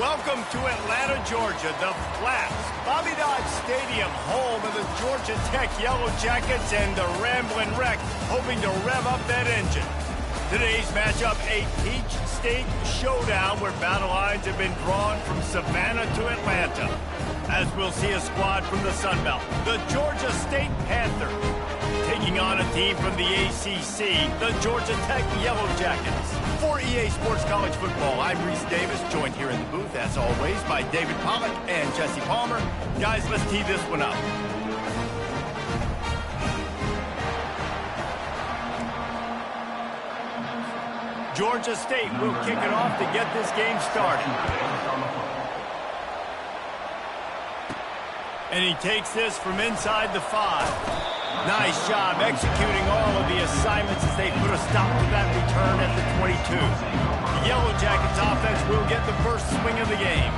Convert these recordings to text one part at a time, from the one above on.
Welcome to Atlanta, Georgia, the Flats, Bobby Dodd Stadium, home of the Georgia Tech Yellow Jackets and the Ramblin' Wreck, hoping to rev up that engine. Today's matchup, a Peach State showdown where battle lines have been drawn from Savannah to Atlanta. As we'll see a squad from the Sun Belt, the Georgia State Panthers, taking on a team from the ACC, the Georgia Tech Yellow Jackets. For EA Sports College Football, I'm Reese Davis, joined here in the booth, as always, by David Pollack and Jesse Palmer. Guys, let's tee this one up. Georgia State will kick it off to get this game started. And he takes this from inside the 5. Nice job executing all of the assignments as they put a stop to that return at the 22. The Yellow Jackets offense will get the first swing of the game.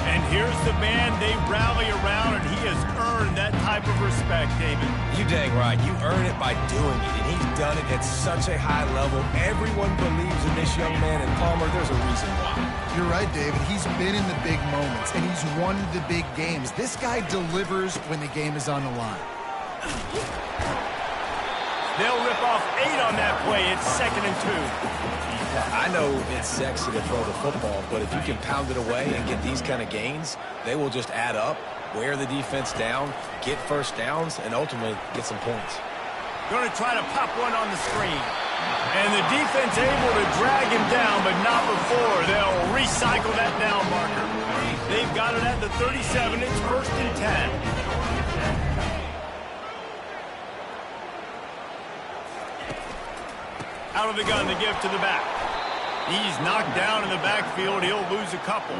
And here's the man they rally around, and he has earned that type of respect, David. You dang right. You earn it by doing it, and he's done it at such a high level. Everyone believes in this young man, and Palmer, there's a reason why. You're right, David. He's been in the big moments, and he's won the big games. This guy delivers when the game is on the line. They'll rip off 8 on that play. It's 2nd and 2. I know it's sexy to throw the football, but if you can pound it away and get these kind of gains, they will just add up, wear the defense down, get first downs, and ultimately get some points. Going to try to pop one on the screen. And the defense able to drag him down, but not before. They'll recycle that down marker. They've got it at the 37. It's 1st and 10. Out of the gun to give to the back. He's knocked down in the backfield. He'll lose a couple.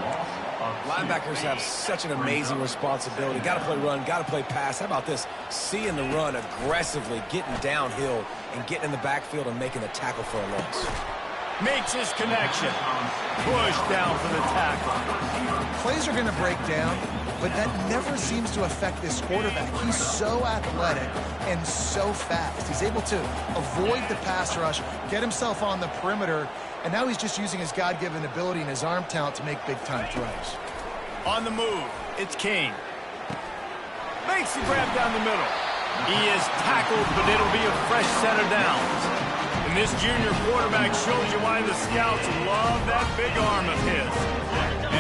Linebackers have such an amazing responsibility. Got to play run, got to play pass. How about this? Seeing the run aggressively, getting downhill, and getting in the backfield and making the tackle for a loss. Makes his connection. Push down for the tackle. Plays are going to break down, but that never seems to affect this quarterback. He's so athletic and so fast. He's able to avoid the pass rush, get himself on the perimeter, and now he's just using his God-given ability and his arm talent to make big-time throws. On the move, it's King. Makes the grab down the middle. He is tackled, but it'll be a fresh set of downs. And this junior quarterback shows you why the scouts love that big arm of his.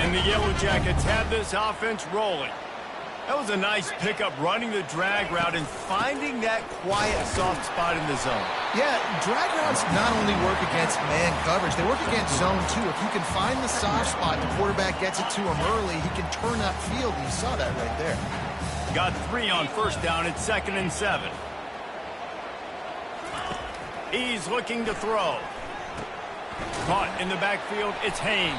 And the Yellow Jackets have this offense rolling. That was a nice pickup, running the drag route and finding that quiet, soft spot in the zone. Yeah, drag routes not only work against man coverage, they work against zone too. If you can find the soft spot, the quarterback gets it to him early, he can turn that field. You saw that right there. Got 3 on 1st down. It's 2nd and 7. He's looking to throw. Caught in the backfield, it's Haynes.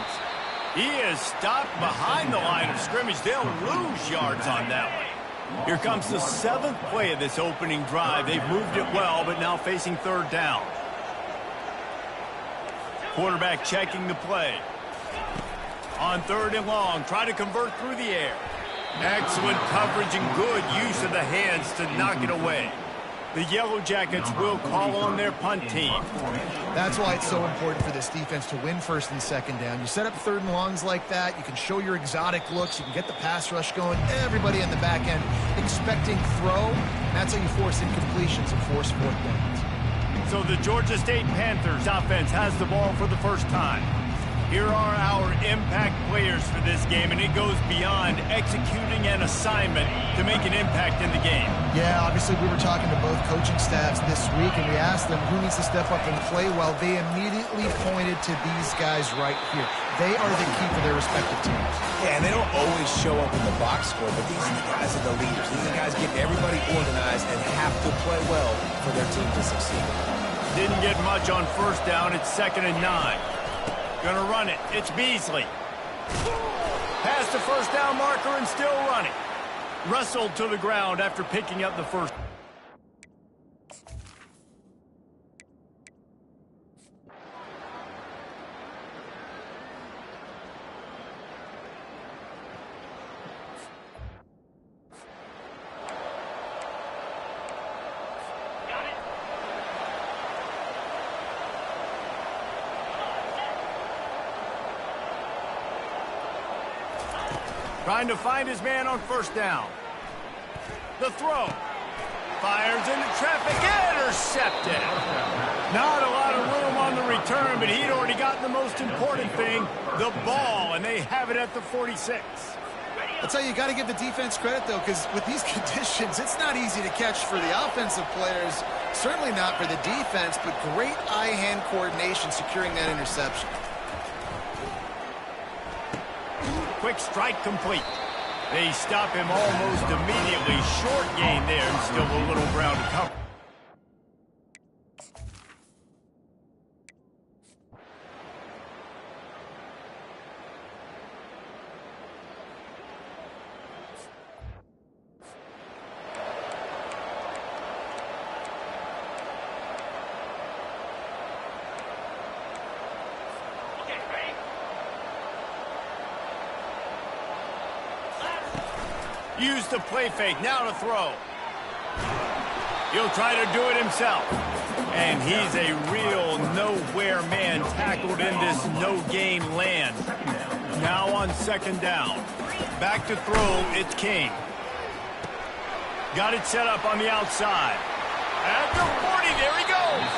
He is stopped behind the line of scrimmage. They'll lose yards on that one. Here comes the 7th play of this opening drive. They've moved it well, but now facing 3rd down. Quarterback checking the play. On 3rd and long, try to convert through the air. Excellent coverage and good use of the hands to knock it away. The Yellow Jackets will call on their punt team. That's why it's so important for this defense to win 1st and 2nd down. You set up 3rd and longs like that, you can show your exotic looks, you can get the pass rush going, everybody in the back end expecting throw. That's how you force incompletions and force 4th downs. So the Georgia State Panthers offense has the ball for the first time. Here are our impact players for this game, and it goes beyond executing an assignment to make an impact in the game. Yeah, obviously we were talking to both coaching staffs this week, and we asked them who needs to step up and play well. They immediately pointed to these guys right here. They are the key for their respective teams. Yeah, and they don't always show up in the box score, but these are the guys that are the leaders. These are the guys get everybody organized and have to play well for their team to succeed. Didn't get much on 1st down. It's 2nd and 9. Gonna run it. It's Beasley. Past the 1st down marker and still running. Wrestled to the ground after picking up the first. Trying to find his man on first down. The throw. Fires into traffic. Intercepted. Not a lot of room on the return, but he'd already gotten the most important thing, the ball, and they have it at the 46. I'll tell you, you got to give the defense credit, though, because with these conditions, it's not easy to catch for the offensive players, certainly not for the defense, but great eye-hand coordination securing that interception. Quick strike complete. They stop him almost immediately. Short gain there, and still a little ground to cover. Use the play fake, now to throw. He'll try to do it himself. And he's a real nowhere man tackled in this no-gain land. Now on second down. Back to throw, it's King. Got it set up on the outside. At the 40, there he goes.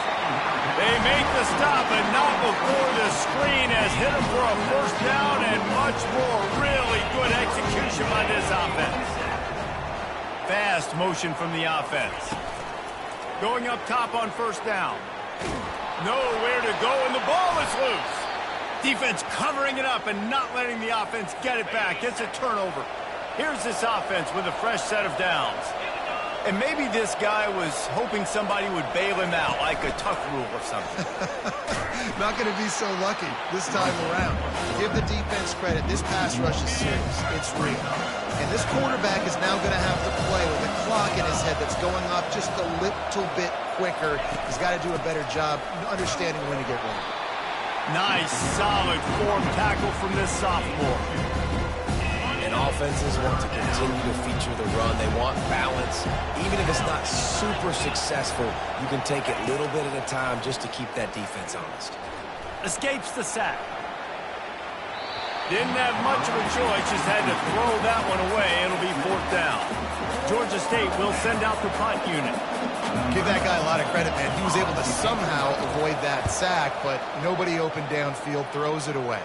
They make the stop, but not before the screen has hit him for a first down and much more. Really good execution by this offense. Fast motion from the offense. Going up top on first down. Nowhere to go, and the ball is loose. Defense covering it up and not letting the offense get it back. It's a turnover. Here's this offense with a fresh set of downs. And maybe this guy was hoping somebody would bail him out, like a tuck rule or something. Not going to be so lucky this time around. Give the defense credit. This pass rush is serious. It's real. And this quarterback is now going to have to play with a clock in his head that's going up just a little bit quicker. He's got to do a better job understanding when to get ready. Nice, solid form tackle from this sophomore. And offenses want to continue to feature the run. They want balance. Even if it's not super successful, you can take it little bit at a time just to keep that defense honest. Escapes the sack. Didn't have much of a choice, just had to throw that one away. It'll be fourth down. Georgia State will send out the punt unit. Give that guy a lot of credit, man. He was able to somehow avoid that sack, but nobody open downfield, throws it away.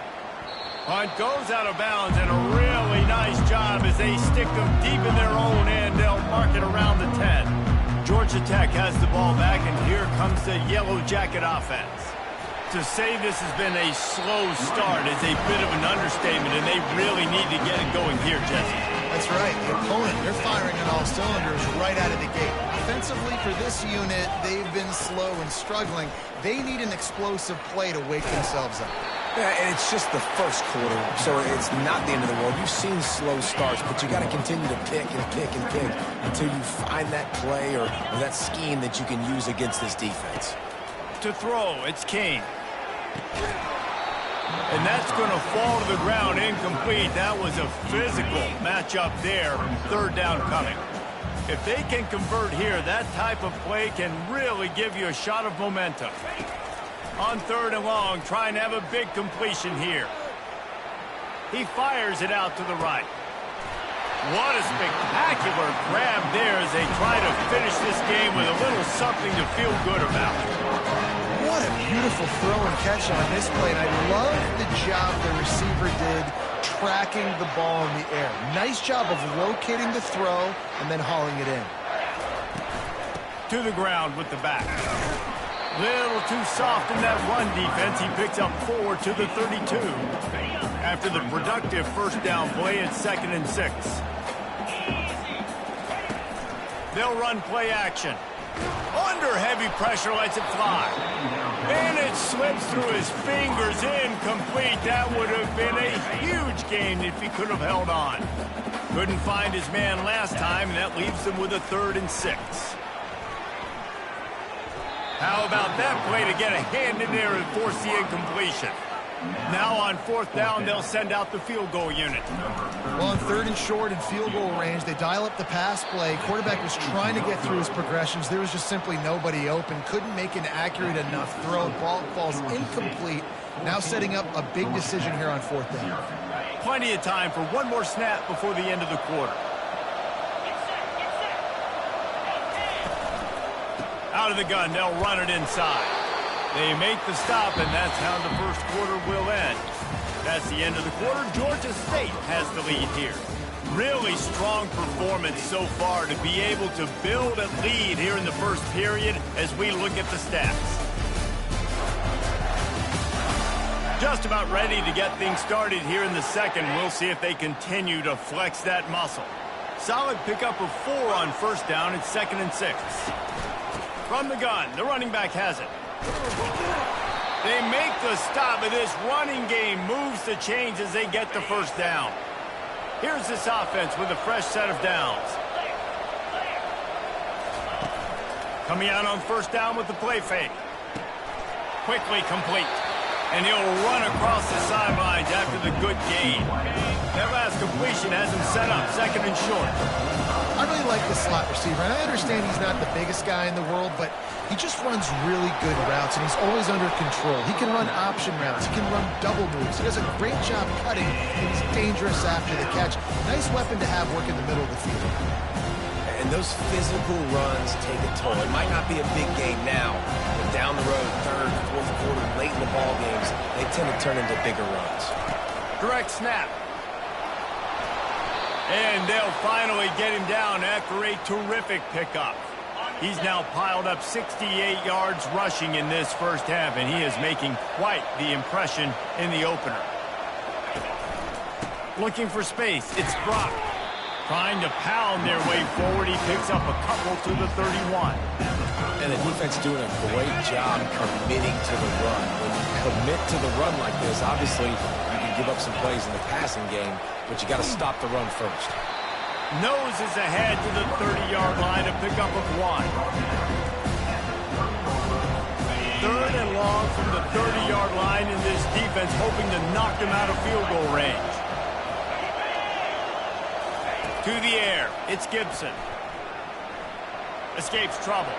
Punt goes out of bounds, and a really nice job as they stick them deep in their own end. They'll mark it around the 10. Georgia Tech has the ball back, and here comes the Yellow Jacket offense. To say this has been a slow start is a bit of an understatement, and they really need to get it going here, Jesse. That's right. The opponent, they're firing on all cylinders right out of the gate. Offensively, for this unit, they've been slow and struggling. They need an explosive play to wake themselves up. Yeah, and it's just the first quarter, so it's not the end of the world. You've seen slow starts, but you got to continue to pick and pick and pick until you find that play or that scheme that you can use against this defense. To throw, it's King. And that's going to fall to the ground incomplete. That was a physical matchup there. Third down coming. If they can convert here, that type of play can really give you a shot of momentum. On third and long, trying to have a big completion here. He fires it out to the right. What a spectacular grab there as they try to finish this game with a little something to feel good about. What a beautiful throw and catch on this play, and I love the job the receiver did tracking the ball in the air. Nice job of locating the throw and then hauling it in. To the ground with the back. Little too soft in that run defense. He picks up 4 to the 32. After the productive first down play, it's 2nd and 6. They'll run play action. Under heavy pressure, lets it fly. And it slips through his fingers, incomplete. That would have been a huge gain if he could have held on. Couldn't find his man last time, and that leaves them with a 3rd and 6. How about that play to get a hand in there and force the incompletion? Now on 4th down, they'll send out the field goal unit. Well, on 3rd and short and field goal range, they dial up the pass play. Quarterback was trying to get through his progressions. There was just simply nobody open. Couldn't make an accurate enough throw. Ball falls incomplete. Now setting up a big decision here on 4th down. plenty of time for one more snap before the end of the quarter. Out of the gun, they'll run it inside. They make the stop, and that's how the first quarter will end. That's the end of the quarter. Georgia State has the lead here. Really strong performance so far to be able to build a lead here in the first period as we look at the stats. Just about ready to get things started here in the second. We'll see if they continue to flex that muscle. Solid pickup of 4 on first down. It's 2nd and 6. From the gun, the running back has it. They make the stop, and this running game moves the chains as they get the first down. Here's this offense with a fresh set of downs. Coming out on first down with the play fake. Quickly complete. And he'll run across the sidelines after the good gain. That last completion has him set up 2nd and short. I really like the slot receiver, and I understand he's not the biggest guy in the world, but he just runs really good routes, and he's always under control. He can run option routes. He can run double moves. He does a great job cutting, and he's dangerous after the catch. Nice weapon to have work in the middle of the field. And those physical runs take a toll. It might not be a big game now, but down the road, 3rd, 4th quarter, late in the ball games, they tend to turn into bigger runs. Direct snap. And they'll finally get him down after a terrific pickup. He's now piled up 68 yards rushing in this first half, and he is making quite the impression in the opener. Looking for space, it's Brock. Trying to pound their way forward, he picks up a couple to the 31. And the defense doing a great job committing to the run. When you commit to the run like this, obviously you can give up some plays in the passing game, but you got to stop the run first. Noses ahead to the 30-yard line, a pickup of 1. 3rd and long from the 30-yard line, in this defense hoping to knock them out of field goal range. To the air, it's Gibson. Escapes trouble.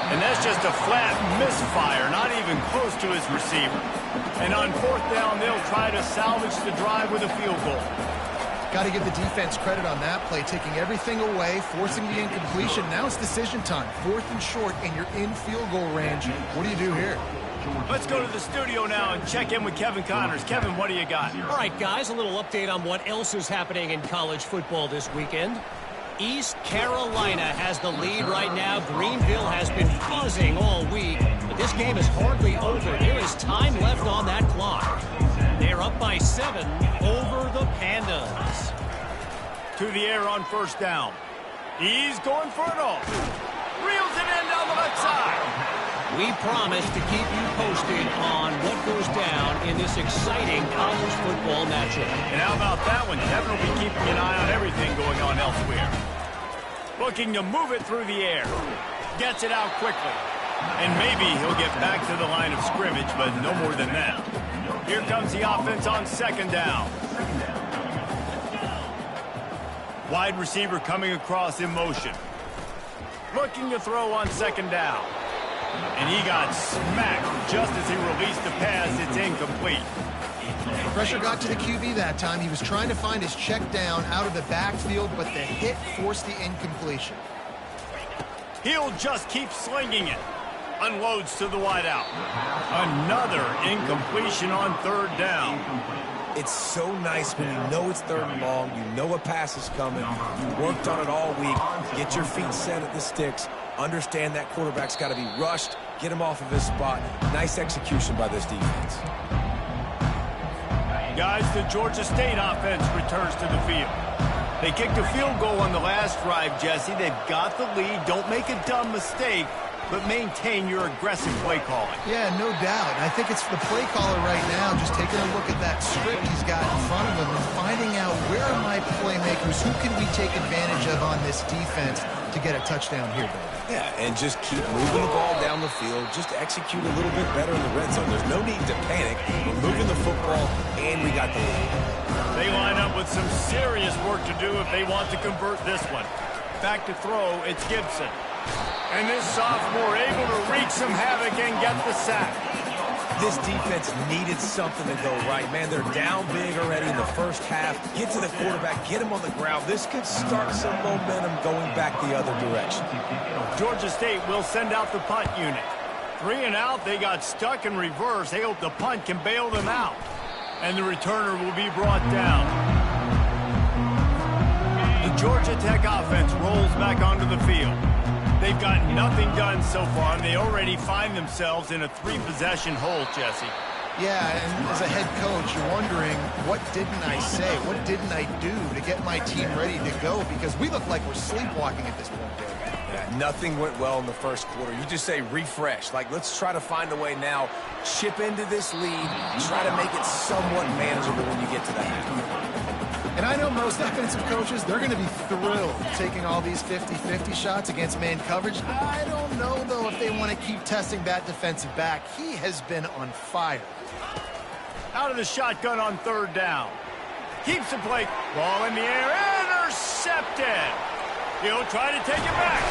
And that's just a flat misfire, not even close to his receiver. And on 4th down, they'll try to salvage the drive with a field goal. Got to give the defense credit on that play, taking everything away, forcing the incompletion. Now it's decision time. 4th and short, and you're in field goal range. What do you do here? Let's go to the studio now and check in with Kevin Connors. Kevin, what do you got? All right, guys, a little update on what else is happening in college football this weekend. East Carolina has the lead right now. Greenville has been buzzing all week, but this game is hardly over. There is time left on that clock. They're up by 7 over the Pandas. To the air on first down. He's going for it all. Reels it in down the left side. We promise to keep you posted on what goes down in this exciting college football matchup. And how about that one? Kevin will be keeping an eye on everything going on elsewhere. Looking to move it through the air. Gets it out quickly. And maybe he'll get back to the line of scrimmage, but no more than that. Here comes the offense on 2nd down. Wide receiver coming across in motion. Looking to throw on 2nd down. And he got smacked just as he released the pass. It's incomplete. Pressure got to the QB that time. He was trying to find his check down out of the backfield, but the hit forced the incompletion. He'll just keep slinging it. Unloads to the wideout. Another incompletion on 3rd down. It's so nice when you know it's 3rd and long, you know a pass is coming, you worked on it all week, get your feet set at the sticks, understand that quarterback's got to be rushed, get him off of his spot. Nice execution by this defense. Guys, the Georgia State offense returns to the field. They kicked a field goal on the last drive, Jesse. They've got the lead. Don't make a dumb mistake, but maintain your aggressive play calling. Yeah, no doubt. I think it's the play caller right now just taking a look at that script he's got in front of him and finding out where are my playmakers, who can we take advantage of on this defense to get a touchdown here, baby. Yeah, and just keep moving the ball down the field. Just execute a little bit better in the red zone. There's no need to panic. We're moving the football, and we got the lead. They line up with some serious work to do if they want to convert this one. Back to throw, it's Gibson. And this sophomore able to wreak some havoc and get the sack. This defense needed something to go right. Man, they're down big already in the first half. Get to the quarterback, get him on the ground. This could start some momentum going back the other direction. Georgia State will send out the punt unit. 3 and out, they got stuck in reverse. They hope the punt can bail them out. And the returner will be brought down. The Georgia Tech offense rolls back onto the field. They've got nothing done so far, and they already find themselves in a 3-possession hole, Jesse. Yeah, and as a head coach, you're wondering, what didn't I say? What didn't I do to get my team ready to go? Because we look like we're sleepwalking at this point, Dave. Yeah, nothing went well in the first quarter. You just say refresh. Like, let's try to find a way now, chip into this lead, try to make it somewhat manageable when you get to the half. And I know most offensive coaches, they're going to be thrilled taking all these 50-50 shots against man coverage. I don't know, though, if they want to keep testing that defensive back. He has been on fire. Out of the shotgun on 3rd down. Keeps the play. Ball in the air. Intercepted. He'll try to take it back.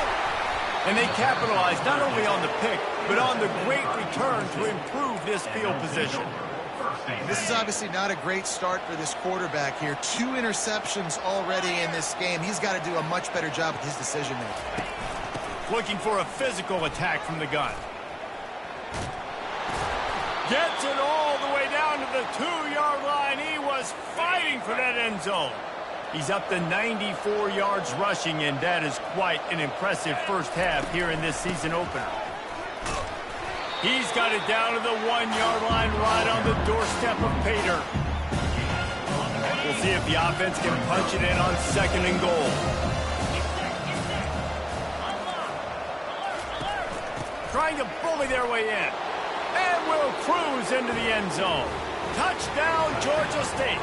And they capitalize not only on the pick, but on the great return to improve this field position. This is obviously not a great start for this quarterback here. 2 interceptions already in this game. He's got to do a much better job with his decision-making. Looking for a physical attack from the gun. Gets it all the way down to the 2-yard line. He was fighting for that end zone. He's up to 94 yards rushing, and that is quite an impressive first half here in this season opener. He's got it down to the 1-yard line right on the doorstep of Pater. We'll see if the offense can punch it in on 2nd and goal. Trying to bully their way in. And will cruise into the end zone. Touchdown, Georgia State.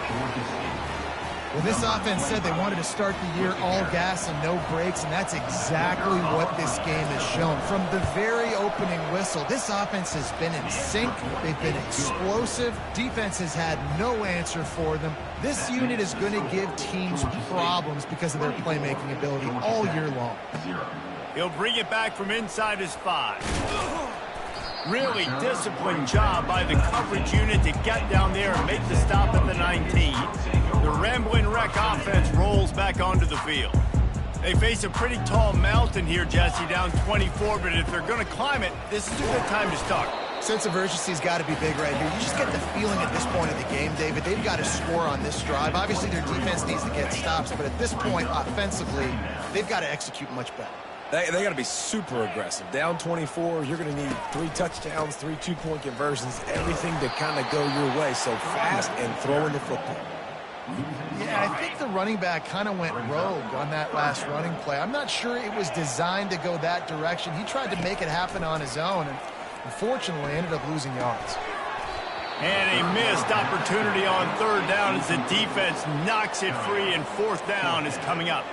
Well, this offense said they wanted to start the year all gas and no brakes, and that's exactly what this game has shown. From the very opening whistle, this offense has been in sync. They've been explosive. Defense has had no answer for them. This unit is going to give teams problems because of their playmaking ability all year long. He'll bring it back from inside his 5. Really disciplined job by the coverage unit to get down there and make the stop at the 19. The Ramblin' Wreck offense rolls back onto the field. They face a pretty tall mountain here, Jesse, down 24, but if they're going to climb it, this is a good time to start. Sense of urgency's got to be big right here. You just get the feeling at this point of the game, David, they've got to score on this drive. Obviously, their defense needs to get stops, but at this point, offensively, they've got to execute much better. They got to be super aggressive. Down 24, you're going to need 3 touchdowns, 3 2-point conversions, everything to kind of go your way. So fast and throwing the football. Yeah, I think the running back kind of went rogue on that last running play. I'm not sure it was designed to go that direction. He tried to make it happen on his own, and unfortunately ended up losing yards. And a missed opportunity on 3rd down as the defense knocks it free, and 4th down is coming up.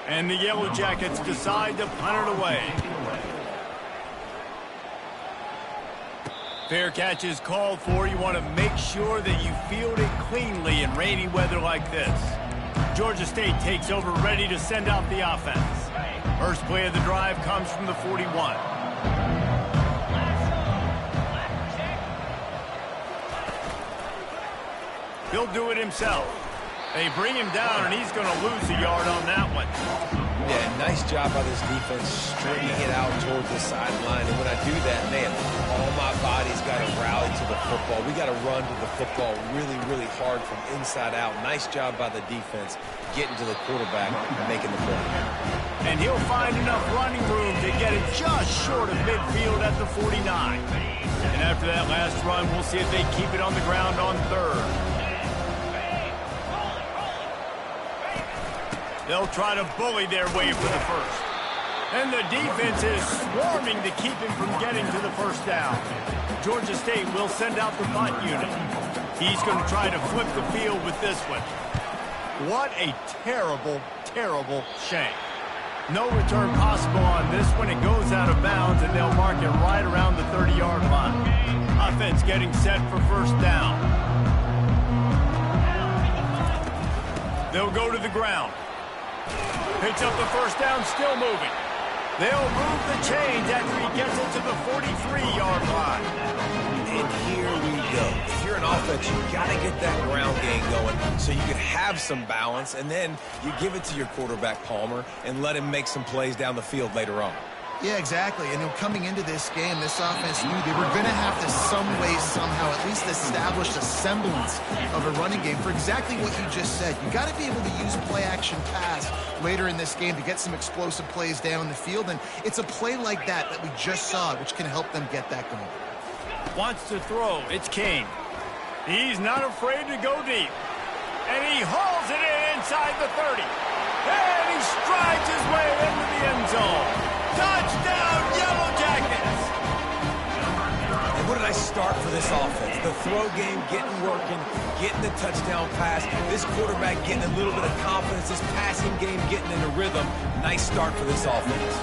And the Yellow Jackets decide to punt it away. Fair catch is called for. You want to make sure that you field it cleanly in rainy weather like this. Georgia State takes over, ready to send out the offense. First play of the drive comes from the 41. He'll do it himself. They bring him down, and he's going to lose a yard on that one. Yeah, nice job by this defense stringing it out towards the sideline. And when I do that, man, all my body's got to rally to the football. We got to run to the football really, really hard from inside out. Nice job by the defense getting to the quarterback and making the play. And he'll find enough running room to get it just short of midfield at the 49. And after that last run, we'll see if they keep it on the ground on 3rd. They'll try to bully their way for the first. And the defense is swarming to keep him from getting to the first down. Georgia State will send out the punt unit. He's going to try to flip the field with this one. What a terrible, terrible shame. No return possible on this one. It goes out of bounds, and they'll mark it right around the 30-yard line. Offense getting set for 1st down. They'll go to the ground. Picks up the 1st down, still moving. They'll move the chains after he gets it to the 43-yard line. And here we go. If you're an offense, you got to get that ground game going so you can have some balance, and then you give it to your quarterback, Palmer, and let him make some plays down the field later on. Yeah, exactly. And coming into this game, this offense knew they were going to have to some way, somehow, at least establish a semblance of a running game for exactly what you just said. You got to be able to use play-action pass later in this game to get some explosive plays down the field. And it's a play like that we just saw, which can help them get that going. Wants to throw. It's Kane. He's not afraid to go deep. And he hauls it in inside the 30. And he strides his way into the end zone. Touchdown, Yellow Jackets! And what did I start for this offense? The throw game getting working, getting the touchdown pass. This quarterback getting a little bit of confidence. This passing game getting into rhythm. Nice start for this offense.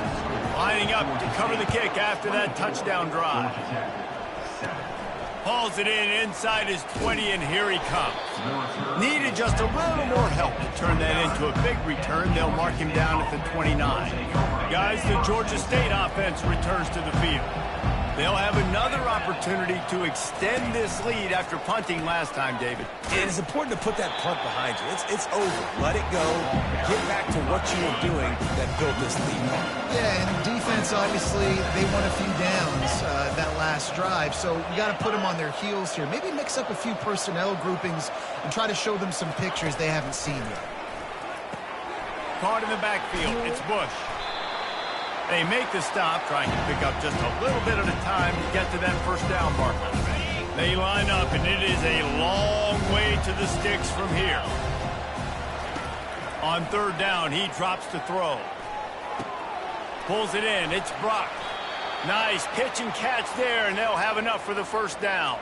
Lining up to cover the kick after that touchdown drive. Hauls it in inside his 20, and here he comes. Needed just a little more help to turn that into a big return. They'll mark him down at the 29. Guys, the Georgia State offense returns to the field. They'll have another opportunity to extend this lead after punting last time, David. And it's important to put that punt behind you. It's over. Let it go. Get back to what you were doing that built this lead. Yeah, and defense, obviously, they won a few downs that last drive, so you got to put them on their heels here. Maybe mix up a few personnel groupings and try to show them some pictures they haven't seen yet. Caught in the backfield. It's Bush. They make the stop, trying to pick up just a little bit at a time to get to that first down marker. They line up, and it is a long way to the sticks from here. On third down, he drops to throw. Pulls it in. It's Brock. Nice pitch and catch there, and they'll have enough for the first down.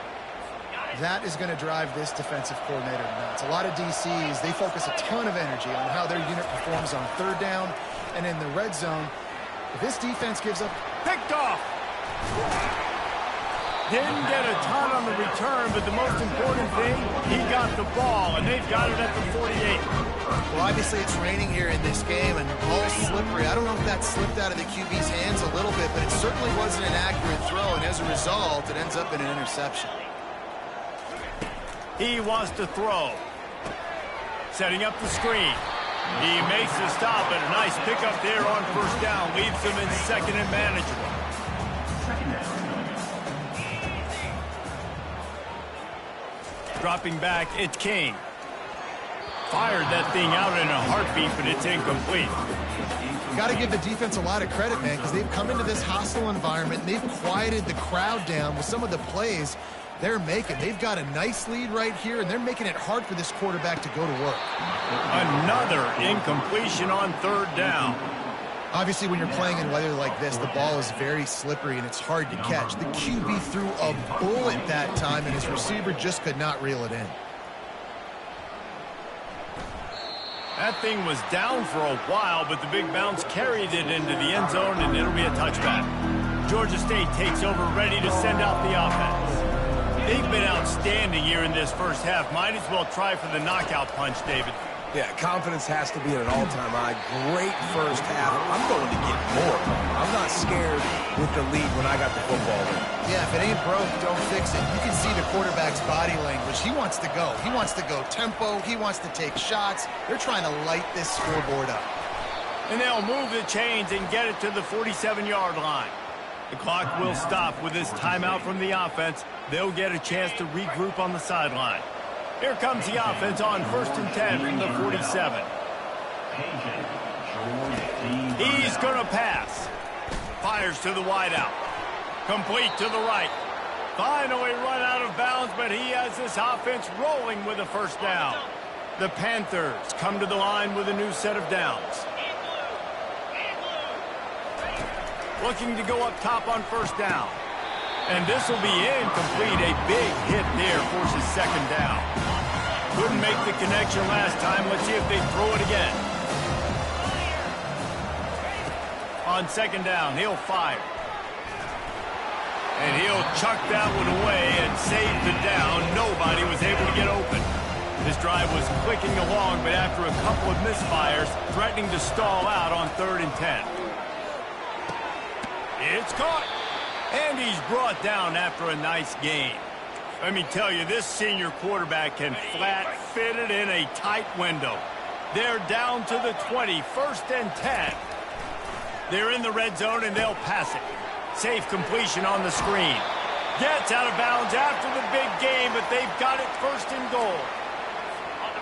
That is going to drive this defensive coordinator nuts. A lot of DCs, they focus a ton of energy on how their unit performs on third down and in the red zone. If this defense gives up... Picked off. Didn't get a ton on the return, but the most important thing, he got the ball, and they've got it at the 48. Well, obviously it's raining here in this game, and all slippery. I don't know if that slipped out of the QB's hands a little bit, but it certainly wasn't an accurate throw, and as a result, it ends up in an interception. He wants to throw. Setting up the screen. He makes the stop, and a nice pickup there on first down. Leaves him in second and manageable. Dropping back, it's Kane. Fired that thing out in a heartbeat, but it's incomplete. Got to give the defense a lot of credit, man, because they've come into this hostile environment, and they've quieted the crowd down with some of the plays they're making. They've got a nice lead right here, and they're making it hard for this quarterback to go to work. Another incompletion on third down. Obviously, when you're playing in weather like this, the ball is very slippery, and it's hard to catch. The QB threw a bullet that time, and his receiver just could not reel it in. That thing was down for a while, but the big bounce carried it into the end zone, and it'll be a touchback. Georgia State takes over, ready to send out the offense. They've been outstanding here in this first half. Might as well try for the knockout punch, David. Yeah, confidence has to be at an all-time high. Great first half. I'm going to get more. I'm not scared with the lead when I got the football in. Yeah, if it ain't broke, don't fix it. You can see the quarterback's body language. He wants to go. He wants to go tempo. He wants to take shots. They're trying to light this scoreboard up. And they'll move the chains and get it to the 47-yard line. The clock will stop with this timeout from the offense. They'll get a chance to regroup on the sideline. Here comes the offense on 1st and 10 from the 47. He's going to pass. Fires to the wideout. Complete to the right. Finally run out of bounds, but he has this offense rolling with a first down. The Panthers come to the line with a new set of downs. Looking to go up top on first down. And this will be incomplete. A big hit there forces second down. Couldn't make the connection last time. Let's see if they throw it again. On second down, he'll fire. And he'll chuck that one away and save the down. Nobody was able to get open. This drive was clicking along, but after a couple of misfires, threatening to stall out on 3rd and 10. It's caught. And he's brought down after a nice game. Let me tell you, this senior quarterback can flat fit it in a tight window. They're down to the 20, 1st and 10. They're in the red zone, and they'll pass it. Safe completion on the screen. Gets out of bounds after the big game, but they've got it 1st and goal.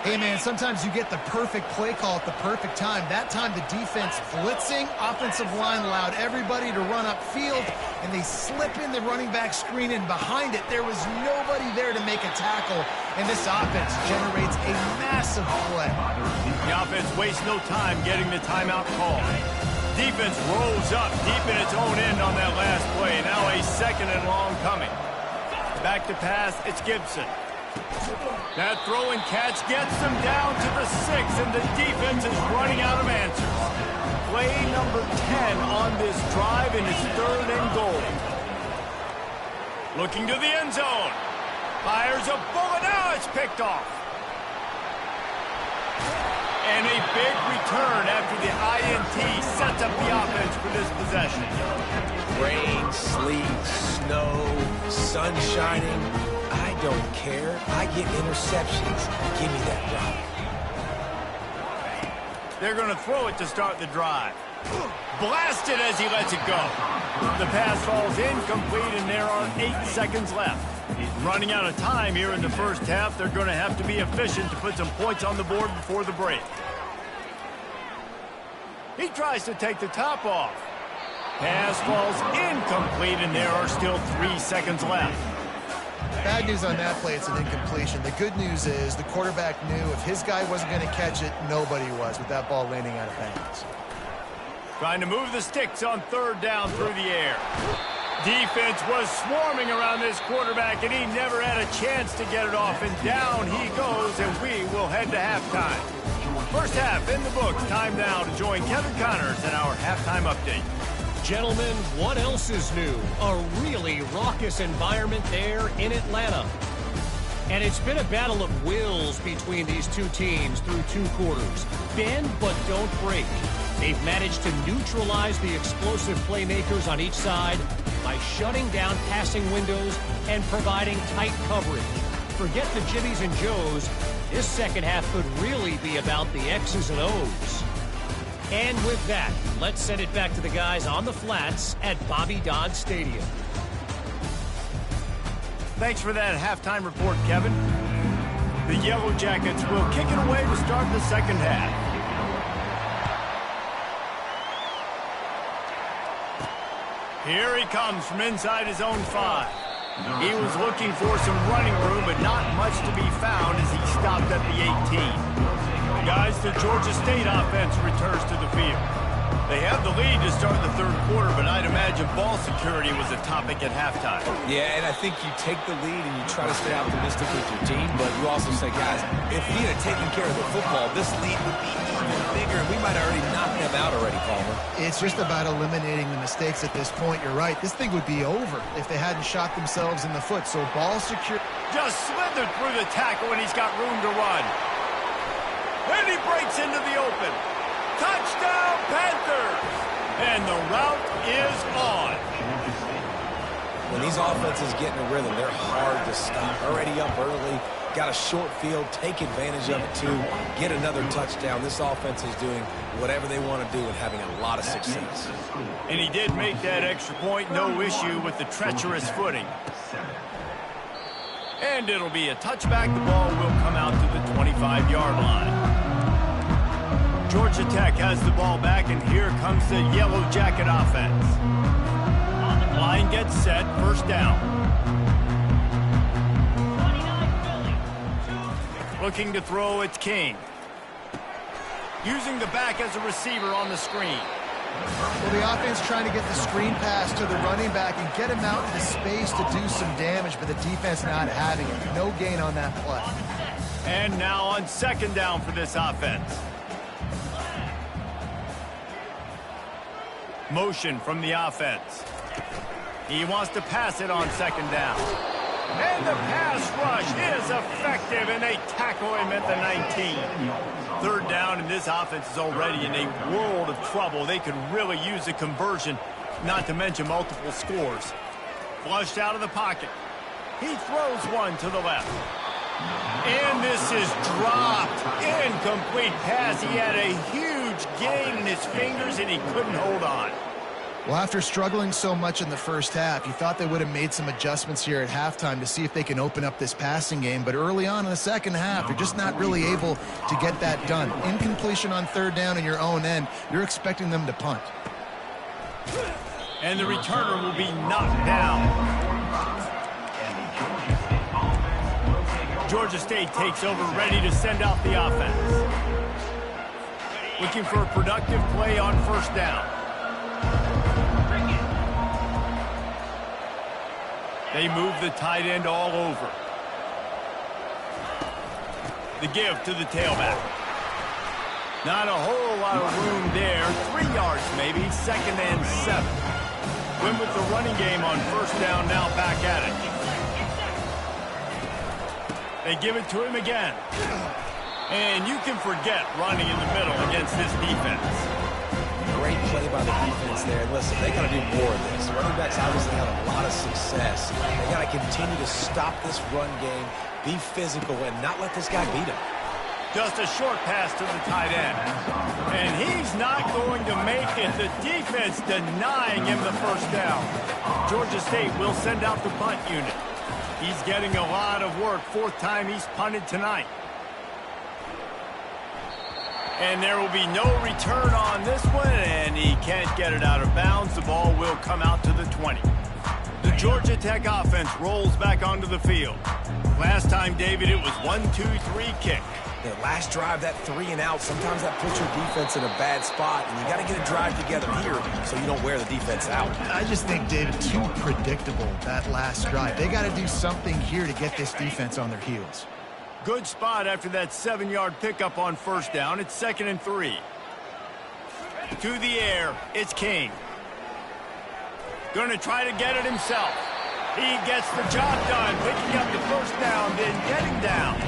Hey, man, sometimes you get the perfect play call at the perfect time. That time the defense blitzing, offensive line allowed everybody to run upfield, and they slip in the running back screen, and behind it there was nobody there to make a tackle, and this offense generates a massive play. The offense wastes no time getting the timeout call. Defense rolls up deep in its own end on that last play. Now a 2nd and long coming. Back to pass, it's Gibson. That throw and catch gets them down to the 6, and the defense is running out of answers. Play number 10 on this drive, and it's 3rd and goal. Looking to the end zone. Fires a bullet. Now it's picked off. And a big return after the INT sets up the offense for this possession. Rain, sleet, snow, sun shining. I don't care. I get interceptions. Give me that rock. They're going to throw it to start the drive. Blasted as he lets it go. The pass falls incomplete, and there are 8 seconds left. Running out of time here in the first half, they're going to have to be efficient to put some points on the board before the break. He tries to take the top off. Pass falls incomplete, and there are still 3 seconds left. Bad news on that play, it's an incompletion. The good news is the quarterback knew if his guy wasn't going to catch it, nobody was with that ball landing out of bounds. Trying to move the sticks on 3rd down through the air. Defense was swarming around this quarterback, and he never had a chance to get it off. And down he goes, and we will head to halftime. First half in the books. Time now to join Kevin Connors in our halftime update. Gentlemen, what else is new? A really raucous environment there in Atlanta. And it's been a battle of wills between these two teams through 2 quarters. Bend but don't break. They've managed to neutralize the explosive playmakers on each side by shutting down passing windows and providing tight coverage. Forget the Jimmies and Joes. This second half could really be about the X's and O's. And with that, let's send it back to the guys on the flats at Bobby Dodd Stadium. Thanks for that halftime report, Kevin. The Yellow Jackets will kick it away to start the second half. Here he comes from inside his own 5. He was looking for some running room, but not much to be found as he stopped at the 18. Guys, the Georgia State offense returns to the field. They have the lead to start the 3rd quarter, but I'd imagine ball security was a topic at halftime. Yeah, and I think you take the lead and you try to stay optimistic with your team, but you also say, guys, if we had taken care of the football, this lead would be even bigger, and we might have already knocked them out already, Palmer. It's just about eliminating the mistakes at this point. You're right. This thing would be over if they hadn't shot themselves in the foot. So ball secure. Just slithered through the tackle, and he's got room to run. And he breaks into the open. Touchdown, Panthers! And the route is on. When these offenses get in a rhythm, they're hard to stop. Already up early, got a short field, take advantage of it too, get another touchdown. This offense is doing whatever they want to do and having a lot of success. And he did make that extra point, no issue with the treacherous footing. And it'll be a touchback. The ball will come out to the 25-yard line. Georgia Tech has the ball back, and here comes the Yellow Jacket offense. Line gets set, 1st down. Looking to throw, it's King. Using the back as a receiver on the screen. Well, the offense trying to get the screen pass to the running back and get him out into space to do some damage, but the defense not having it. No gain on that play. And now on 2nd down for this offense. Motion from the offense. He wants to pass it on 2nd down. And the pass rush is effective, and they tackle him at the 19. 3rd down, and this offense is already in a world of trouble. They could really use a conversion, not to mention multiple scores. Flushed out of the pocket. He throws one to the left. And this is dropped. Incomplete pass. He had a huge gain in his fingers, and he couldn't hold on. Well, after struggling so much in the first half, you thought they would have made some adjustments here at halftime to see if they can open up this passing game. But early on in the second half, you're just not really able to get that done. Incompletion on third down in your own end, you're expecting them to punt. And the returner will be knocked down. Georgia State takes over, ready to send out the offense. Looking for a productive play on first down. They move the tight end all over. The give to the tailback. Not a whole lot of room there. 3 yards maybe, 2nd and 7. Win with the running game on first down, now back at it. They give it to him again. And you can forget running in the middle against this defense. Great play by the defense there. And listen, they got to do more of this. Running backs obviously had a lot of success. They got to continue to stop this run game, be physical, and not let this guy beat him. Just a short pass to the tight end. And he's not going to make it. The defense denying him the first down. Georgia State will send out the punt unit. He's getting a lot of work. 4th time he's punted tonight. And there will be no return on this one, and he can't get it out of bounds. The ball will come out to the 20. The Georgia Tech offense rolls back onto the field. Last time, David, it was 1-2-3 kick. The last drive, that 3 and out, sometimes that puts your defense in a bad spot, and you got to get a drive together here so you don't wear the defense out. I just think, David, too predictable, that last drive. They got to do something here to get this defense on their heels. Good spot after that 7-yard pickup on first down. It's 2nd and 3. To the air, it's King. Going to try to get it himself. He gets the job done, picking up the first down, then getting down.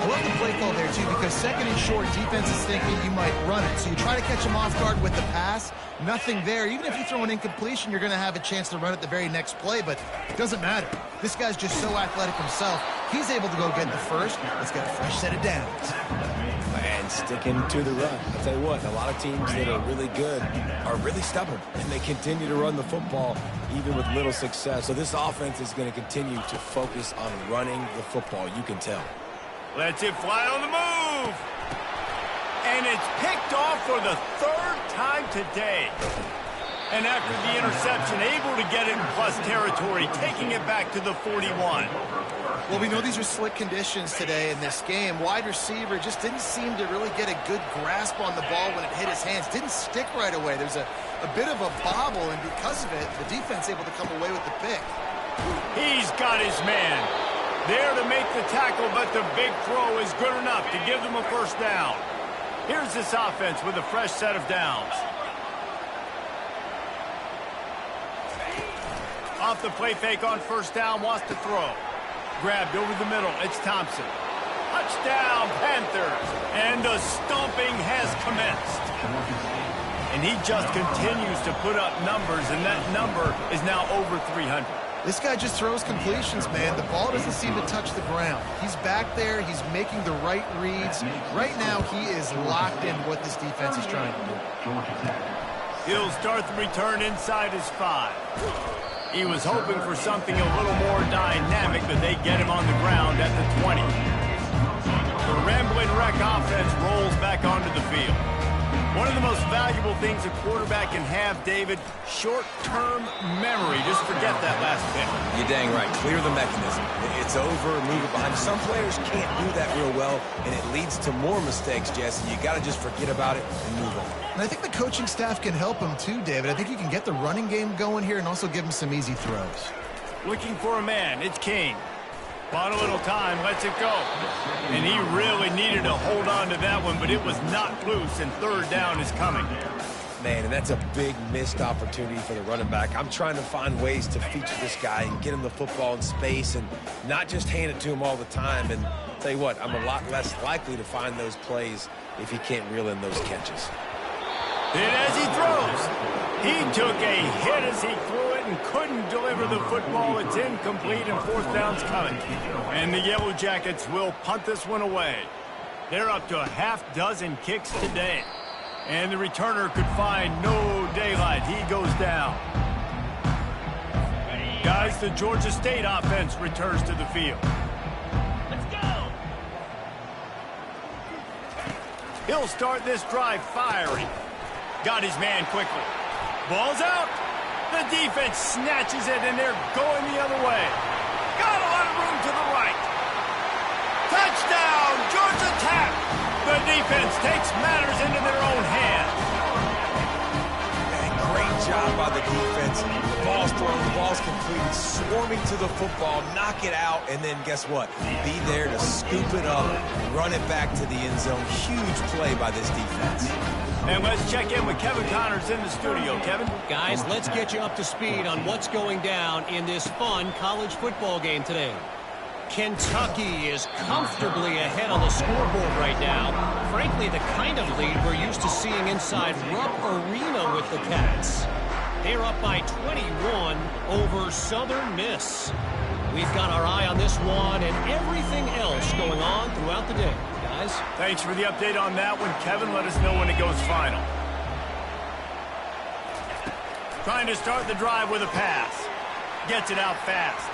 I love the play call there, too, because 2nd and short, defense is thinking you might run it. So you try to catch him off guard with the pass. Nothing there. Even if you throw an incompletion, you're going to have a chance to run it the very next play, but it doesn't matter. This guy's just so athletic himself. He's able to go get the first. Let's get a fresh set of downs. And sticking to the run. I'll tell you what, a lot of teams that are really good are really stubborn, and they continue to run the football even with little success. So this offense is going to continue to focus on running the football. You can tell. Lets it fly on the move. And it's picked off for the 3rd time today. And after the interception, able to get it in plus territory, taking it back to the 41. Well, we know these are slick conditions today in this game. Wide receiver just didn't seem to really get a good grasp on the ball when it hit his hands. Didn't stick right away. There's a bit of a bobble, and because of it, the defense able to come away with the pick. He's got his man. There to make the tackle, but the big throw is good enough to give them a first down. Here's this offense with a fresh set of downs. Off the play fake on first down, wants to throw. Grabbed over the middle, it's Thompson. Touchdown, Panthers. And the stomping has commenced. And he just continues to put up numbers, and that number is now over 300. This guy just throws completions, man. The ball doesn't seem to touch the ground. He's back there. He's making the right reads. Right now, he is locked in what this defense is trying to do. He'll start the return inside his 5. He was hoping for something a little more dynamic, but they get him on the ground at the 20. The Ramblin' Wreck offense rolls back onto the field. One of the most valuable things a quarterback can have, David, short-term memory. Just forget that last pick. You're dang right. Clear the mechanism. It's over, move it behind. Some players can't do that real well, and it leads to more mistakes, Jesse. You got to just forget about it and move on. And I think the coaching staff can help him too, David. I think you can get the running game going here and also give him some easy throws. Looking for a man. It's King. Bought a little time, lets it go. And he really needed to hold on to that one, but it was not loose, and third down is coming. Man, and that's a big missed opportunity for the running back. I'm trying to find ways to feature this guy and get him the football in space and not just hand it to him all the time. And tell you what, I'm a lot less likely to find those plays if he can't reel in those catches. And as he throws, he Took a hit as he threw it and couldn't deliver the football. It's incomplete and fourth down's coming. And the Yellow Jackets will punt this one away. They're up to a half dozen kicks today. And the returner could find no daylight. He goes down. Guys, the Georgia State offense returns to the field. Let's go. He'll start this drive firing. Got his man quickly. Ball's out. The defense snatches it, and they're going the other way. Got a lot of room to the right. Touchdown, Georgia Tech. The defense takes matters into their own hands. And great job by the defense. The ball's thrown, the ball's completed, swarming to the football, knock it out, and then guess what? Be there to scoop it up, run it back to the end zone. Huge play by this defense. And let's check in with Kevin Connors in the studio. Kevin? Guys, let's get you up to speed on what's going down in this fun college football game today. Kentucky is comfortably ahead on the scoreboard right now. Frankly, the kind of lead we're used to seeing inside Rupp Arena with the Cats. They're up by 21 over Southern Miss. We've got our eye on this one and everything else going on throughout the day. Guys? Thanks for the update on that one, Kevin. Let us know when it goes final. Trying to start the drive with a pass. Gets it out fast.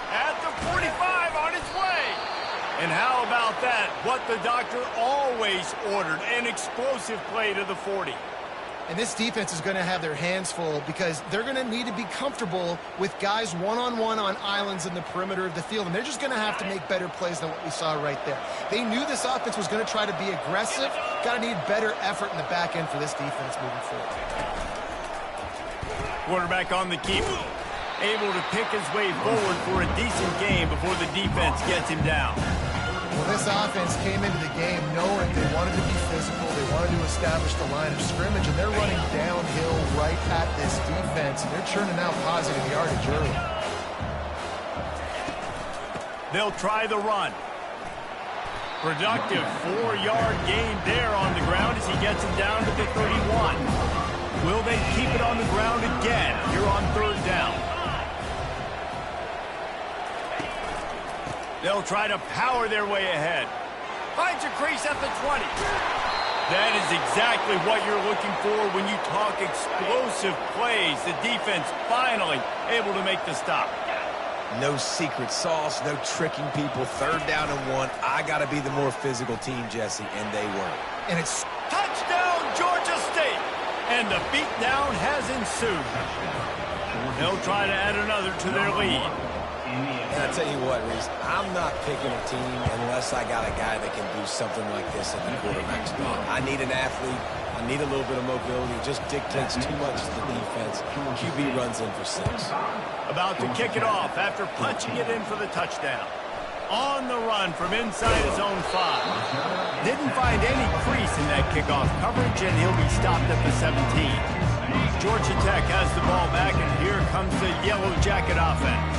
At the 45 on its way. And how about that? What the doctor always ordered. An explosive play to the 40. And this defense is going to have their hands full because they're going to need to be comfortable with guys one-on-one on islands in the perimeter of the field. And they're just going to have to make better plays than what we saw right there. They knew this offense was going to try to be aggressive. Got to need better effort in the back end for this defense moving forward. Quarterback on the keep. Able to pick his way forward for a decent game before the defense gets him down. Well, this offense came into the game knowing they wanted to be physical, they wanted to establish the line of scrimmage, and they're running downhill right at this defense, and they're churning out positive yardage early. They'll try the run. Productive 4-yard gain there on the ground as he gets it down to the 31. Will they keep it on the ground again here on third down? They'll try to power their way ahead. Finds a crease at the 20. That is exactly what you're looking for when you talk explosive plays. The defense finally able to make the stop. No secret sauce, no tricking people. Third down and 1. I got to be the more physical team, Jesse, and they were. And it's touchdown, Georgia State. And the beatdown has ensued. They'll try to add another to their lead. And I tell you what, Reese, I'm not picking a team unless I got a guy that can do something like this at the quarterback spot. I need an athlete. I need a little bit of mobility. It just dictates too much to the defense. QB runs in for 6. About to kick it off after punching it in for the touchdown. On the run from inside his own 5. Didn't find any crease in that kickoff coverage, and he'll be stopped at the 17. Georgia Tech has the ball back, and here comes the Yellow Jacket offense.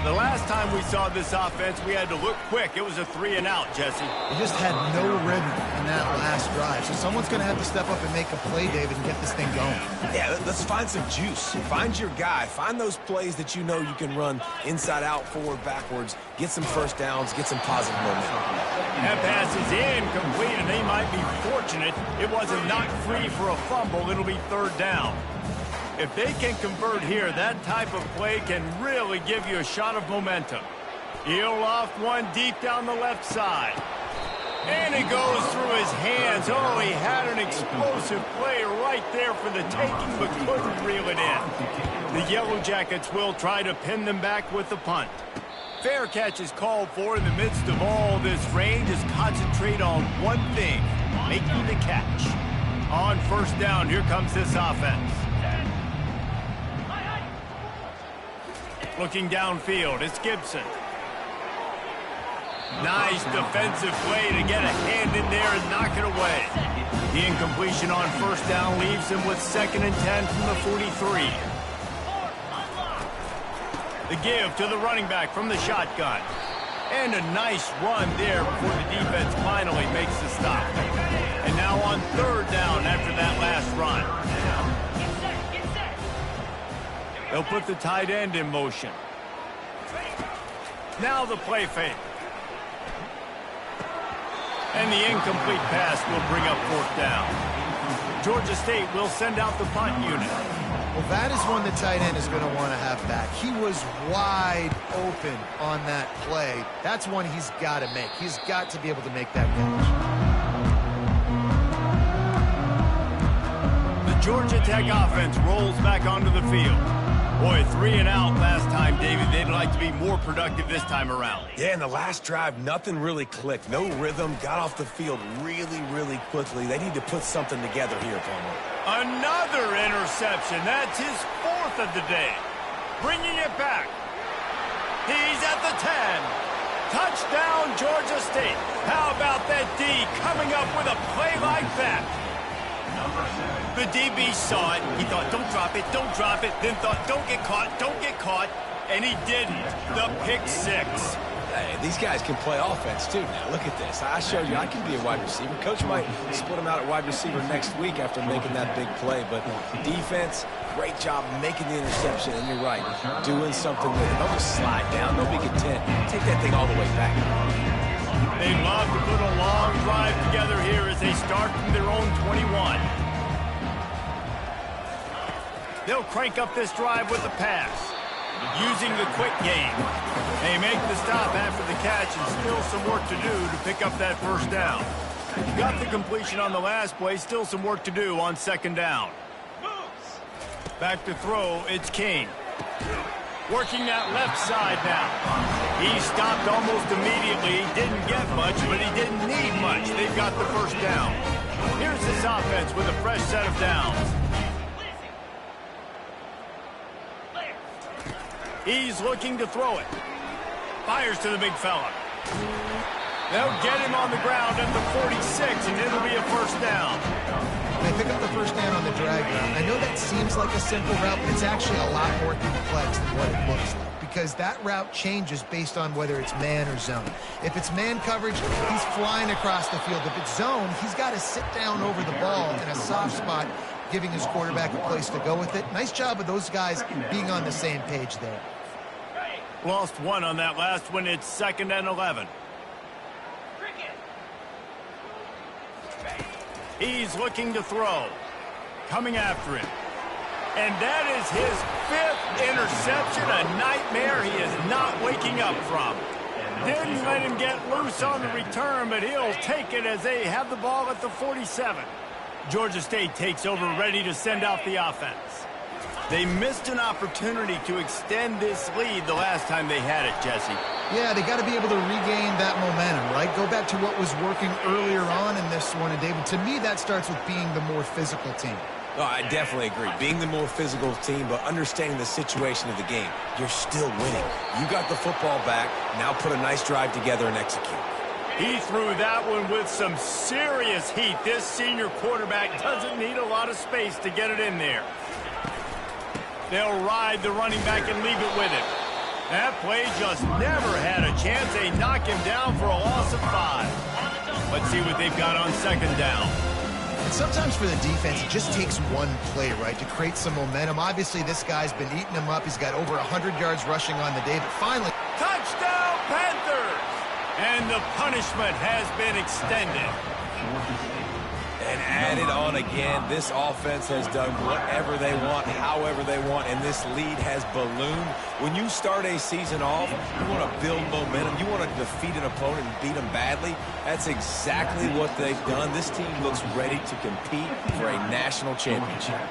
The last time we saw this offense, we had to look quick. It was a 3-and-out, Jesse. They just had no rhythm in that last drive. So someone's going to have to step up and make a play, David, and get this thing going. Yeah, let's find some juice. Find your guy. Find those plays that you know you can run inside out, forward, backwards. Get some first downs. Get some positive momentum. That pass is incomplete, and they might be fortunate it wasn't knocked free for a fumble. It'll be third down. If they can convert here, that type of play can really give you a shot of momentum. He'll loft one deep down the left side. And it goes through his hands. Oh, he had an explosive play right there for the taking, but couldn't reel it in. The Yellow Jackets will try to pin them back with the punt. Fair catch is called for in the midst of all this rain. Just concentrate on one thing, making the catch. On first down, here comes this offense. Looking downfield, it's Gibson. Nice defensive play to get a hand in there and knock it away. The incompletion on first down leaves him with 2nd and 10 from the 43. The give to the running back from the shotgun. And a nice run there before the defense finally makes the stop. And now on third down after that last run. They'll put the tight end in motion. Now the play fake. And the incomplete pass will bring up 4th down. Georgia State will send out the punt unit. Well, that is one the tight end is going to want to have back. He was wide open on that play. That's one he's got to make. He's got to be able to make that catch. The Georgia Tech offense rolls back onto the field. Boy, 3 and out last time, David. They'd like to be more productive this time around. Yeah, in the last drive, nothing really clicked. No rhythm, got off the field really, really quickly. They need to put something together here, Palmer. Another interception. That's his 4th of the day. Bringing it back. He's at the 10. Touchdown, Georgia State. How about that D coming up with a play like that? The DB saw it. He thought, don't drop it, don't drop it. Then thought, don't get caught. And he didn't. The pick 6. Hey, these guys can play offense, too, now. Look at this. I showed you I can be a wide receiver. Coach might split him out at wide receiver next week after making that big play. But defense, great job making the interception. And you're right, doing something with it. Don't just slide down. Don't be content. Take that thing all the way back. They love to put a long drive together here as they start from their own 21. They'll crank up this drive with the pass, using the quick game. They make the stop after the catch and still some work to do to pick up that 1st down. Got the completion on the last play, still some work to do on 2nd down. Back to throw, it's King. Working that left side now. He stopped almost immediately. Didn't get much, but he didn't need much. They've got the 1st down. Here's this offense with a fresh set of downs. He's looking to throw it. Fires to the big fella. They'll get him on the ground at the 46, and it'll be a 1st down. They pick up the 1st down on the drag route. I know that seems like a simple route, but it's actually a lot more complex than what it looks like, because that route changes based on whether it's man or zone. If it's man coverage, he's flying across the field. If it's zone, he's got to sit down over the ball in a soft spot, giving his quarterback a place to go with it. Nice job of those guys being on the same page there. Lost 1 on that last one. It's 2nd and 11. He's looking to throw. Coming after him. And that is his 5th interception, a nightmare he is not waking up from. Didn't let him get loose on the return, but he'll take it as they have the ball at the 47. Georgia State takes over, ready to send out the offense. They missed an opportunity to extend this lead the last time they had it, Jesse. Yeah, they got to be able to regain that momentum, right? Go back to what was working earlier on in this one. And, David, to me, that starts with being the more physical team. No, I definitely agree. Being the more physical team, but understanding the situation of the game. You're still winning. You got the football back. Now put a nice drive together and execute. He threw that one with some serious heat. This senior quarterback doesn't need a lot of space to get it in there. They'll ride the running back and leave it with him. That play just never had a chance. They knock him down for a loss of 5. Let's see what they've got on 2nd down. And sometimes for the defense, it just takes one play, right, to create some momentum. Obviously, this guy's been eating him up. He's got over 100 yards rushing on the day, but finally... Touchdown, Panthers! And the punishment has been extended. And added on again. This offense has done whatever they want, however they want, and this lead has ballooned. When you start a season off, you want to build momentum. You want to defeat an opponent and beat them badly. That's exactly what they've done. This team looks ready to compete for a national championship.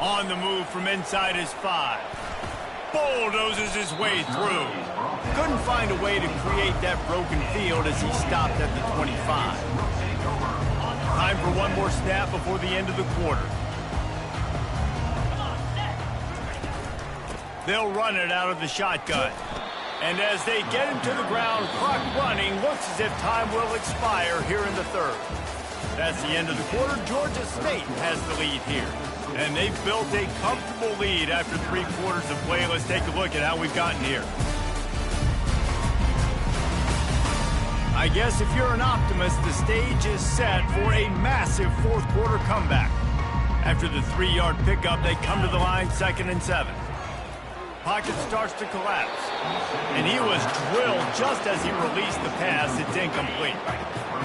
On the move from inside his 5. Bulldozes his way through. Couldn't find a way to create that broken field as he stopped at the 25. Time for one more snap before the end of the quarter. They'll run it out of the shotgun. And as they get him to the ground, clock running, looks as if time will expire here in the 3rd. That's the end of the quarter. Georgia State has the lead here. And they've built a comfortable lead after 3 quarters of play. Let's take a look at how we've gotten here. I guess if you're an optimist, the stage is set for a massive 4th quarter comeback. After the 3-yard pickup, they come to the line 2nd and 7. Pocket starts to collapse. And he was drilled just as he released the pass. It's incomplete.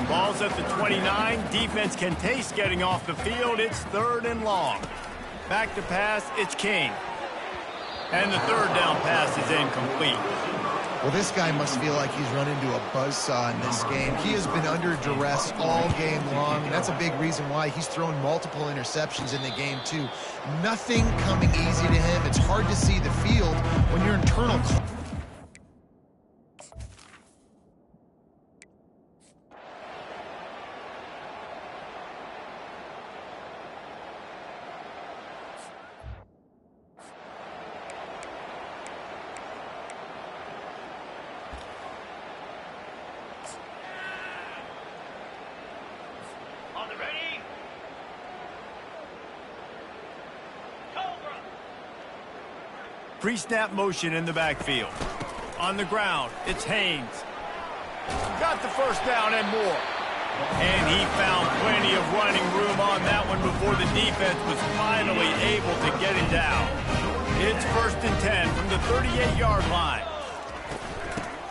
Ball's at the 29. Defense can taste getting off the field. It's 3rd and long. Back to pass, it's King. And the 3rd down pass is incomplete. Well, this guy must feel like he's run into a buzzsaw in this game. He has been under duress all game long, and that's a big reason why he's thrown multiple interceptions in the game, too. Nothing coming easy to him. It's hard to see the field when your internal... Pre-snap motion in the backfield. On the ground, it's Haynes. Got the 1st down and more. And he found plenty of running room on that one before the defense was finally able to get it down. It's 1st and 10 from the 38-yard line.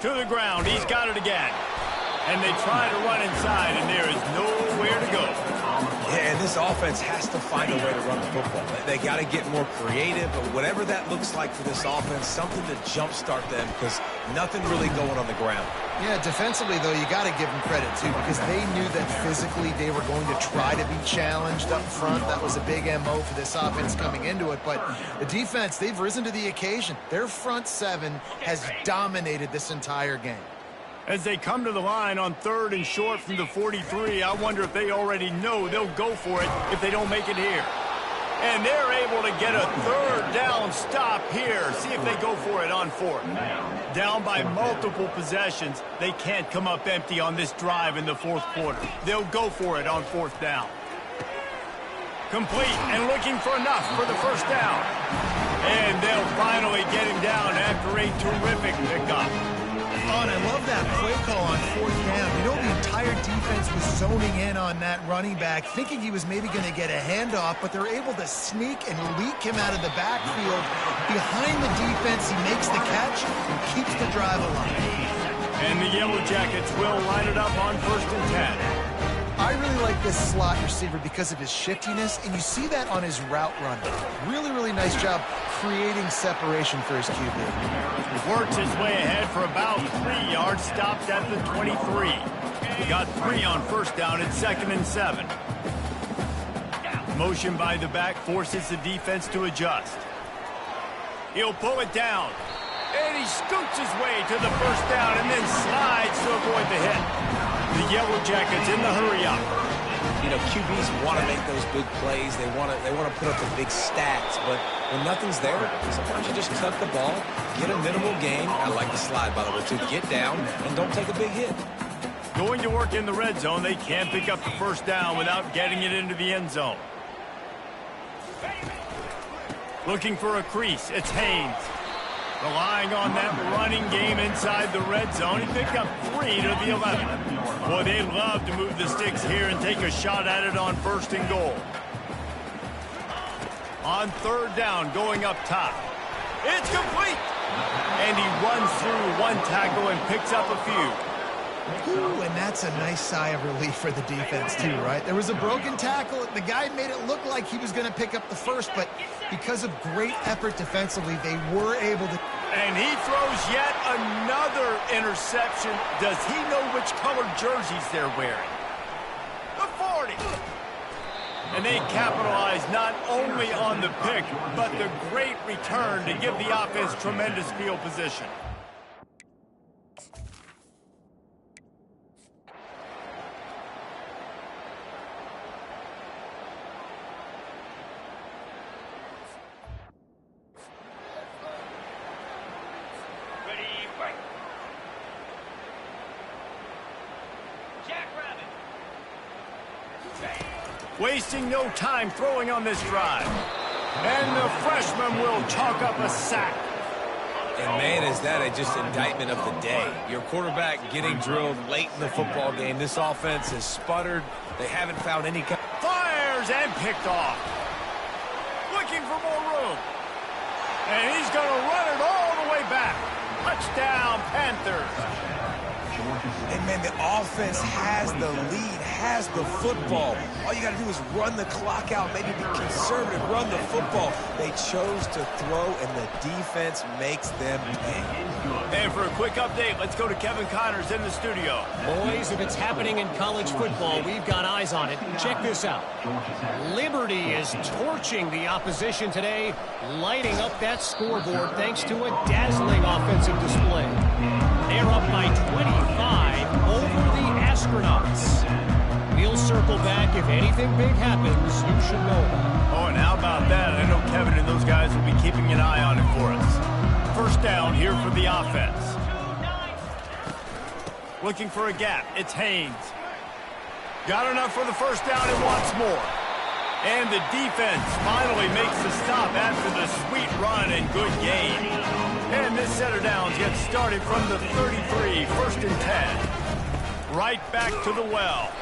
To the ground, he's got it again. And they try to run inside, and there is nowhere to go. Yeah, and this offense has to find a way to run the football. They got to get more creative, but whatever that looks like for this offense, something to jumpstart them because nothing really going on the ground. Yeah, defensively, though, you got to give them credit, too, because they knew that physically they were going to try to be challenged up front. That was a big MO for this offense coming into it. But the defense, they've risen to the occasion. Their front 7 has dominated this entire game. As they come to the line on 3rd and short from the 43, I wonder if they already know they'll go for it if they don't make it here. And they're able to get a 3rd down stop here. See if they go for it on 4th. Down by multiple possessions, they can't come up empty on this drive in the 4th quarter. They'll go for it on 4th down. Complete and looking for enough for the 1st down. And they'll finally get him down after a terrific pickup. Oh, and I love that play call on 4th down. You know, the entire defense was zoning in on that running back, thinking he was maybe going to get a handoff, but they're able to sneak and leak him out of the backfield. Behind the defense, he makes the catch and keeps the drive alive. And the Yellow Jackets will line it up on 1st and 10. I really like this slot receiver because of his shiftiness, and you see that on his route run. Really, really nice job creating separation for his QB. Works his way ahead for about 3 yards, stopped at the 23. Got 3 on 1st down at 2nd and 7. Motion by the back forces the defense to adjust. He'll pull it down. And he scoots his way to the 1st down and then slides to avoid the hit. The Yellow Jackets in the hurry-up. You know, QBs want to make those big plays. They want to put up the big stats. But when nothing's there, sometimes you just tuck the ball, get a minimal gain. I like the slide, by the way, to get down and don't take a big hit. Going to work in the red zone, they can't pick up the 1st down without getting it into the end zone. Looking for a crease, it's Haynes. Relying on that running game inside the red zone. He picked up 3 to the 11. Boy, they'd love to move the sticks here and take a shot at it on 1st and goal. On 3rd down, going up top. It's complete! And he runs through 1 tackle and picks up a few. Ooh, and that's a nice sigh of relief for the defense, too, right? There was a broken tackle. The guy made it look like he was going to pick up the 1st, but because of great effort defensively, they were able to... And he throws yet another interception. Does he know which colored jerseys they're wearing? The 40. And they capitalize not only on the pick, but the great return to give the offense tremendous field position. Wasting no time throwing on this drive. And the freshman will chalk up a sack. And man, is that just indictment of the day. Your quarterback getting drilled late in the football game. This offense has sputtered. They haven't found any... Fires and picked off. looking for more room. And he's going to run it all the way back. Touchdown, Panthers. And, man, the offense has the lead, has the football. All you got to do is run the clock out, maybe be conservative, run the football. They chose to throw, and the defense makes them pay. And for a quick update, let's go to Kevin Connors in the studio. Boys, if it's happening in college football, we've got eyes on it. Check this out. Liberty is torching the opposition today, lighting up that scoreboard thanks to a dazzling offensive display. They're up by 25 over the Astronauts. We'll circle back. If anything big happens, you should know about it. Oh, and how about that? I know Kevin and those guys will be keeping an eye on it for us. First down here for the offense. Looking for a gap. It's Haynes. Got enough for the first down and wants more. And the defense finally makes the stop after the sweet run and good gain. And this set of downs gets started from the 33, first and 10. Right back to the well.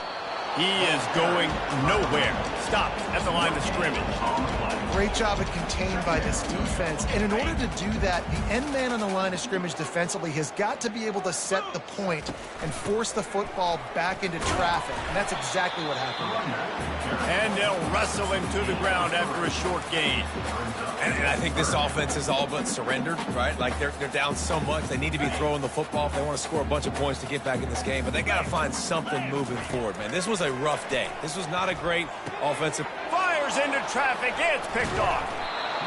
He is going nowhere. Stops at the line of scrimmage. Great job at contained by this defense. And in order to do that, the end man on the line of scrimmage defensively has got to be able to set the point and force the football back into traffic. And that's exactly what happened. And they'll wrestle him to the ground after a short gain. And I think this offense is all but surrendered, right? Like, they're down so much. They need to be throwing the football if they want to score a bunch of points to get back in this game. But they got to find something moving forward, man. This was a rough day. This was not a great offensive. Fires into traffic. It's picked off.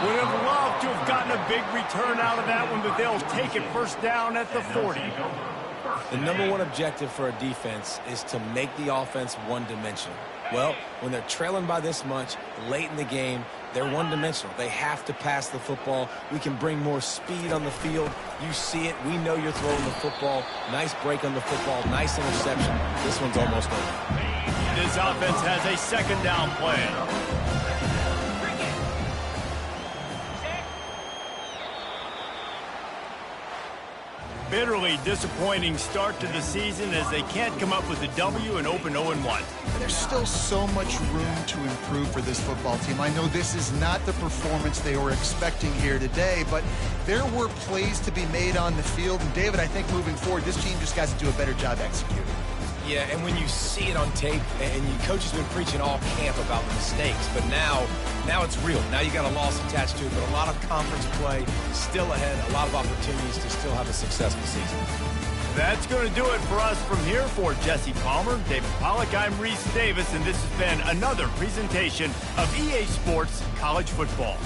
Would have loved to have gotten a big return out of that one, but they'll take it first down at the 40. The number one objective for a defense is to make the offense one-dimensional. Well, when they're trailing by this much late in the game, they're one-dimensional. They have to pass the football. We can bring more speed on the field. You see it. We know you're throwing the football. Nice break on the football. Nice interception. This one's almost over. This offense has a second down play. Bitterly disappointing start to the season as they can't come up with a W and open 0-1. There's still so much room to improve for this football team. I know this is not the performance they were expecting here today, but there were plays to be made on the field. And, David, I think moving forward, this team just got to do a better job executing. Yeah, and when you see it on tape, and your coach has been preaching all camp about the mistakes, but now it's real. Now you got a loss attached to it, but a lot of conference play still ahead, a lot of opportunities to still have a successful season. That's going to do it for us from here. For Jesse Palmer, David Pollack, I'm Reese Davis, and this has been another presentation of EA Sports College Football.